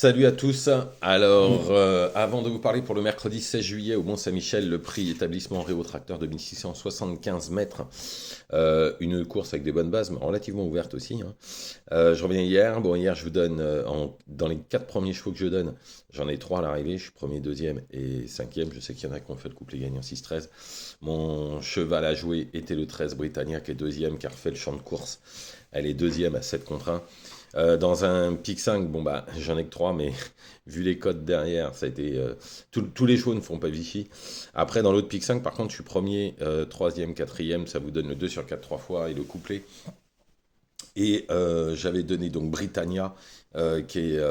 Salut à tous. Alors, avant de vous parler pour le mercredi 16 juillet au Mont-Saint-Michel, le prix établissement Réo Tracteur de 1675 mètres. Une course avec des bonnes bases, mais relativement ouverte aussi, hein. Je reviens hier. Bon, hier, je vous donne, dans les 4 premiers chevaux que je donne, j'en ai 3 à l'arrivée. Je suis premier, deuxième et cinquième. Je sais qu'il y en a qui ont fait le couplet gagnant 6-13. Mon cheval à jouer était le 13 Britannia, qui est deuxième, qui a refait le champ de course. Elle est deuxième à 7 contre 1. Dans un pic 5, bon bah j'en ai que 3, mais vu les codes derrière, ça a été. Tous les chevaux ne font pas Vichy. Après, dans l'autre pic 5, par contre, je suis premier, troisième, quatrième, ça vous donne le 2 sur 4 3 fois et le couplet. Et j'avais donné donc Britannia, qui est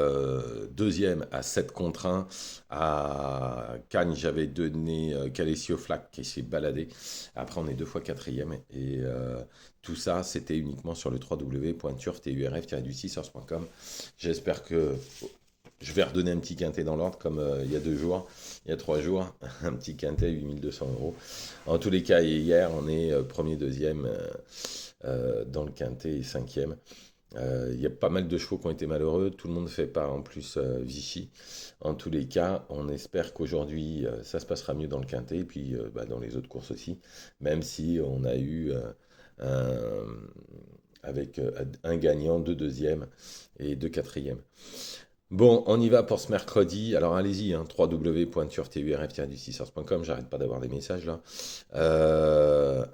deuxième à 7 contre 1. À Cannes, j'avais donné Calessio Flack, qui s'est baladé. Après, on est deux fois quatrième. Et tout ça, c'était uniquement sur le www.turf-du6ers.com. J'espère que je vais redonner un petit quintet dans l'ordre, comme il y a 2 jours, il y a 3 jours, un petit quintet à 8 200 euros. En tous les cas, hier, on est premier, deuxième dans le quintet et cinquième. Il y a pas mal de chevaux qui ont été malheureux, tout le monde fait pas en plus Vichy. En tous les cas, on espère qu'aujourd'hui ça se passera mieux dans le quintet et puis dans les autres courses aussi, même si on a eu avec un gagnant, deux deuxièmes et deux quatrièmes. Bon, on y va pour ce mercredi. Alors allez-y, hein, www.turf-du6ers.com. J'arrête pas d'avoir des messages là.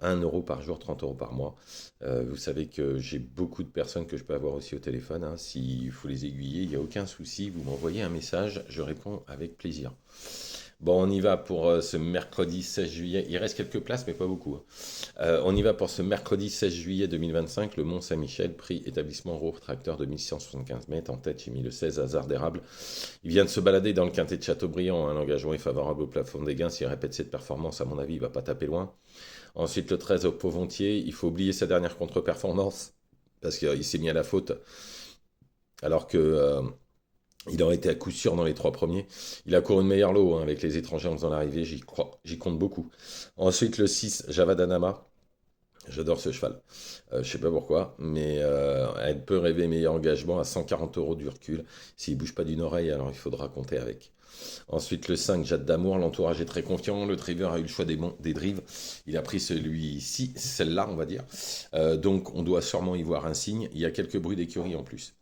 1 € par jour, 30 € par mois. Vous savez que j'ai beaucoup de personnes que je peux avoir aussi au téléphone, hein. S'il faut les aiguiller, il n'y a aucun souci. Vous m'envoyez un message, je réponds avec plaisir. Bon, on y va pour ce mercredi 16 juillet. Il reste quelques places, mais pas beaucoup, hein. On y va pour ce mercredi 16 juillet 2025, le Mont-Saint-Michel, prix établissement Roure Tracteur de 1175 mètres. En tête, j'ai mis le 16 hasard d'érable. Il vient de se balader dans le quintet de Châteaubriand, hein. L'engagement est favorable au plafond des gains. S'il répète cette performance, à mon avis, il va pas taper loin. Ensuite, le 13 au Povontier. Il faut oublier sa dernière contre-performance parce qu'il s'est mis à la faute alors que il aurait été à coup sûr dans les 3 premiers. Il a couru une meilleure lot, hein, avec les étrangers en faisant l'arrivée, j'y crois, j'y compte beaucoup. Ensuite, le 6 Javadanama. J'adore ce cheval. Je sais pas pourquoi, mais elle peut rêver meilleur engagement à 140 € du recul. S'il bouge pas d'une oreille, alors il faudra compter avec. Ensuite, le 5 Jade d'Amour. L'entourage est très confiant. Le driver a eu le choix des drives. Il a pris celui-ci, celle-là, on va dire. Donc, on doit sûrement y voir un signe. Il y a quelques bruits d'écurie en plus.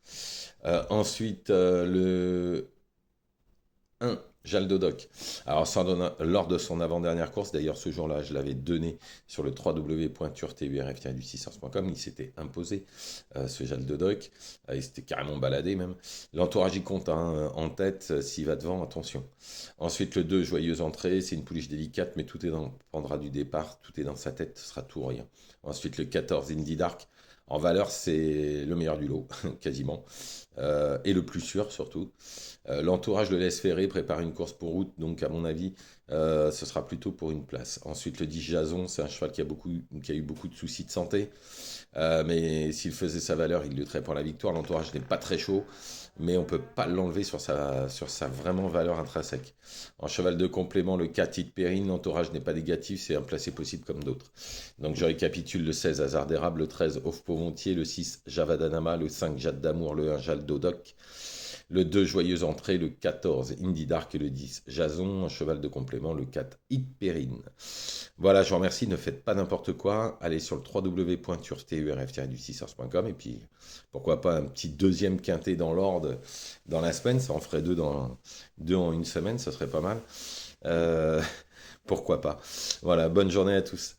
Ensuite, le 1, Jaldodoc. Alors, lors de son avant-dernière course, d'ailleurs ce jour-là, je l'avais donné sur le www.turf-du6ers.com, il s'était imposé, ce Jaldodoc. Il s'était carrément baladé même. L'entourage y compte, hein, en tête, s'il va devant, attention. Ensuite, le 2, Joyeuse Entrée, c'est une pouliche délicate, mais tout est prendra du départ, tout est dans sa tête, ce sera tout ou rien. Ensuite, le 14, Indy Dark. En valeur, c'est le meilleur du lot, quasiment. Et le plus sûr, surtout. L'entourage le laisse ferrer, prépare une course pour route, donc à mon avis, ce sera plutôt pour une place. Ensuite, le 10 Jason, c'est un cheval qui a eu beaucoup de soucis de santé, mais s'il faisait sa valeur, il lutterait pour la victoire. L'entourage n'est pas très chaud, mais on peut pas l'enlever sur sa vraiment valeur intrinsèque. En cheval de complément, le 4 Tite Perrine, l'entourage n'est pas négatif, c'est un placé possible comme d'autres. Donc je récapitule: le 16 Hasard d'érable, le 13 Off Povontier, le 6 Javadanama, le 5 Jade d'amour, le 1 Jal Dodoc, le 2 Joyeuse Entrée, le 14 Indy Dark et le 10 Jason, un cheval de complément, le 4 Hit Perrine. Voilà, je vous remercie, ne faites pas n'importe quoi, allez sur le www.turf-du6ers.com et puis pourquoi pas un petit deuxième quintet dans l'ordre dans la semaine, ça en ferait deux en une semaine, ça serait pas mal. Euh, Pourquoi pas. Voilà, bonne journée à tous.